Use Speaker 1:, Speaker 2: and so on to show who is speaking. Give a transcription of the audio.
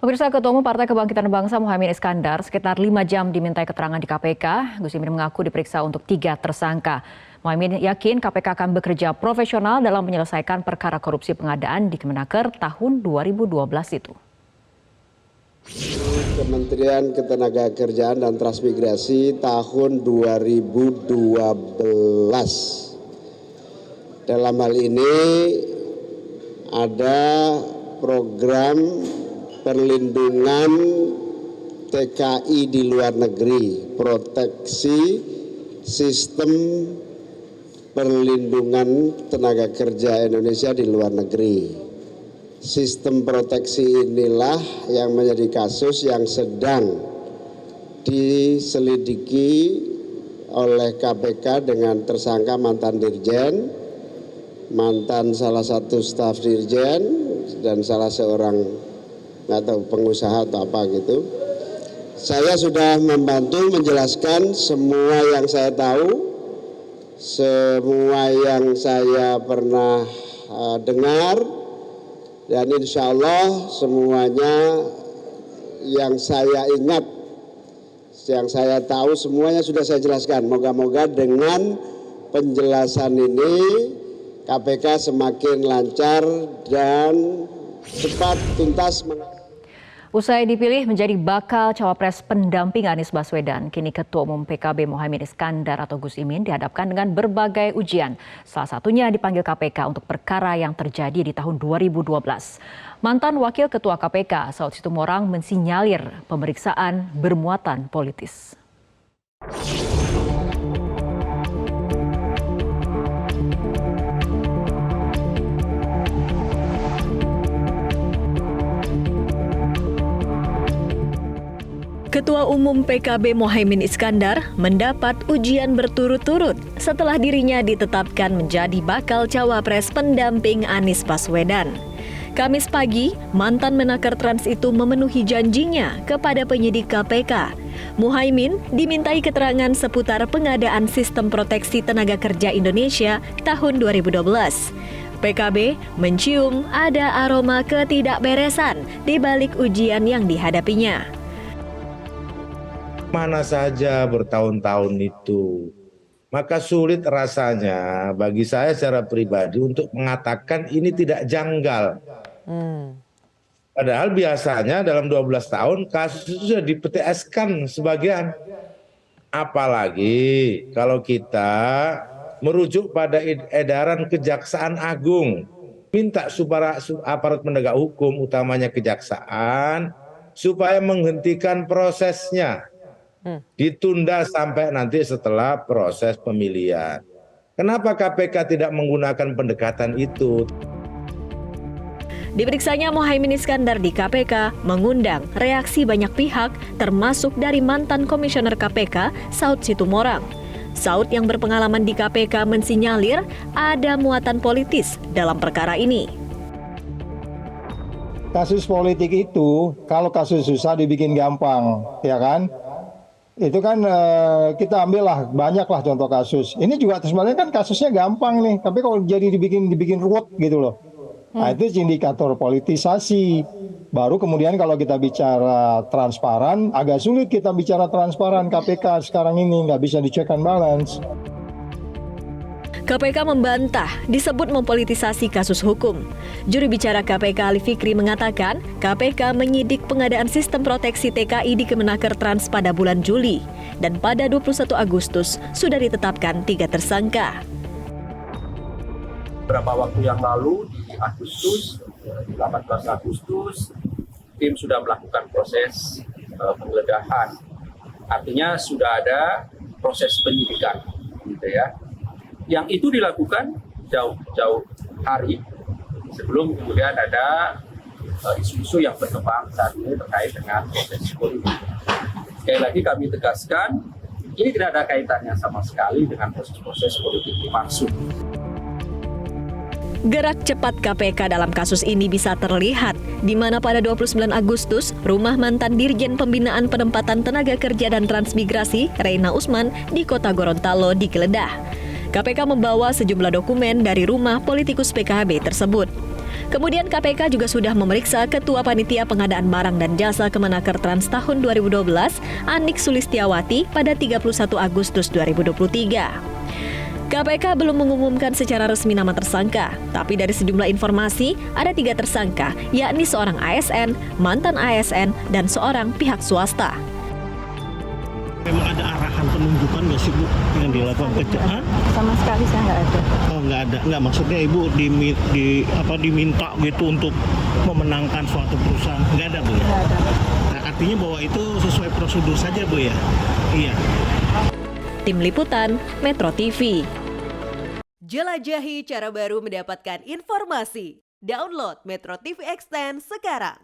Speaker 1: Pemirsa, Ketua Umum Partai Kebangkitan Bangsa Muhaimin Iskandar sekitar 5 jam dimintai keterangan di KPK. Gus Imin mengaku diperiksa untuk 3 tersangka. Muhaimin yakin KPK akan bekerja profesional dalam menyelesaikan perkara korupsi pengadaan di Kemenaker tahun 2012 itu.
Speaker 2: Kementerian Ketenagakerjaan dan Transmigrasi tahun 2012. Dalam hal ini ada program perlindungan TKI di luar negeri, proteksi sistem perlindungan tenaga kerja Indonesia di luar negeri. Sistem proteksi inilah yang menjadi kasus yang sedang diselidiki oleh KPK dengan tersangka mantan dirjen, mantan salah satu staf dirjen, dan salah seorang nggak tahu pengusaha atau apa gitu. Saya sudah membantu menjelaskan semua yang saya tahu, semua yang saya pernah dengar, dan insya Allah semuanya yang saya ingat, yang saya tahu semuanya sudah saya jelaskan. Moga-moga dengan penjelasan ini KPK semakin lancar dan cepat tuntas.
Speaker 1: Usai dipilih menjadi bakal cawapres pendamping Anies Baswedan, kini Ketua Umum PKB Muhaimin Iskandar atau Gus Imin dihadapkan dengan berbagai ujian. Salah satunya dipanggil KPK untuk perkara yang terjadi di tahun 2012. Mantan Wakil Ketua KPK, Saud Situmorang, mensinyalir pemeriksaan bermuatan politis. Ketua Umum PKB Muhaimin Iskandar mendapat ujian berturut-turut setelah dirinya ditetapkan menjadi bakal cawapres pendamping Anies Baswedan. Kamis pagi, mantan Menaker Trans itu memenuhi janjinya kepada penyidik KPK. Muhaimin dimintai keterangan seputar pengadaan sistem proteksi tenaga kerja Indonesia tahun 2012. PKB mencium ada aroma ketidakberesan di balik ujian yang dihadapinya.
Speaker 3: Mana saja bertahun-tahun itu, maka sulit rasanya bagi saya secara pribadi untuk mengatakan ini tidak janggal. Padahal biasanya dalam 12 tahun kasus itu sudah di-PTS-kan sebagian. Apalagi kalau kita merujuk pada edaran Kejaksaan Agung, minta supaya aparat penegak hukum, utamanya kejaksaan, supaya menghentikan prosesnya. Ditunda sampai nanti setelah proses pemilihan. Kenapa KPK tidak menggunakan pendekatan itu?
Speaker 1: Diperiksanya Muhaimin Iskandar di KPK mengundang reaksi banyak pihak, termasuk dari mantan Komisioner KPK, Saud Situmorang. Saud yang berpengalaman di KPK mensinyalir ada muatan politis dalam perkara ini.
Speaker 4: Kasus politik itu, kalau kasus susah dibikin gampang, ya kan? Itu kan kita ambillah banyaklah contoh kasus. Ini juga sebenarnya kan kasusnya gampang nih, tapi kalau jadi dibikin ruwet gitu loh. Nah itu indikator politisasi. Baru kemudian kalau kita bicara transparan, agak sulit kita bicara transparan. KPK sekarang ini nggak bisa di check and balance.
Speaker 1: KPK membantah disebut mempolitisasi kasus hukum. Juru bicara KPK Ali Fikri mengatakan KPK menyidik pengadaan sistem proteksi TKI di Kemenaker Trans pada bulan Juli. Dan pada 21 Agustus sudah ditetapkan 3 tersangka.
Speaker 5: Beberapa waktu yang lalu di Agustus, 18 Agustus, tim sudah melakukan proses penggeledahan. Artinya sudah ada proses penyidikan, gitu ya. Yang itu dilakukan jauh-jauh hari sebelum kemudian ada isu-isu yang berkembang saat ini terkait dengan proses politik. Sekali lagi kami tegaskan, ini tidak ada kaitannya sama sekali dengan proses-proses politik dimaksud.
Speaker 1: Gerak cepat KPK dalam kasus ini bisa terlihat, di mana pada 29 Agustus, rumah mantan Dirjen Pembinaan Penempatan Tenaga Kerja dan Transmigrasi, Reina Usman, di Kota Gorontalo digeledah. KPK membawa sejumlah dokumen dari rumah politikus PKB tersebut. Kemudian KPK juga sudah memeriksa Ketua Panitia Pengadaan Barang dan Jasa Kemenaker Trans tahun 2012, Anik Sulistiawati, pada 31 Agustus 2023. KPK belum mengumumkan secara resmi nama tersangka, tapi dari sejumlah informasi ada 3 tersangka, yakni seorang ASN, mantan ASN, dan seorang pihak swasta.
Speaker 6: Memang ada arahan penunjukan nggak sih Bu yang dilakukan pencegahan?
Speaker 7: Sama sekali saya nggak ada.
Speaker 6: Oh nggak ada, nggak maksudnya Ibu diminta gitu untuk memenangkan suatu perusahaan, nggak ada Bu ya?
Speaker 7: Nggak ada.
Speaker 6: Nah, artinya bahwa itu sesuai prosedur saja Bu ya? Iya.
Speaker 1: Tim Liputan, Metro TV.
Speaker 8: Jelajahi cara baru mendapatkan informasi. Download Metro TV Extend sekarang.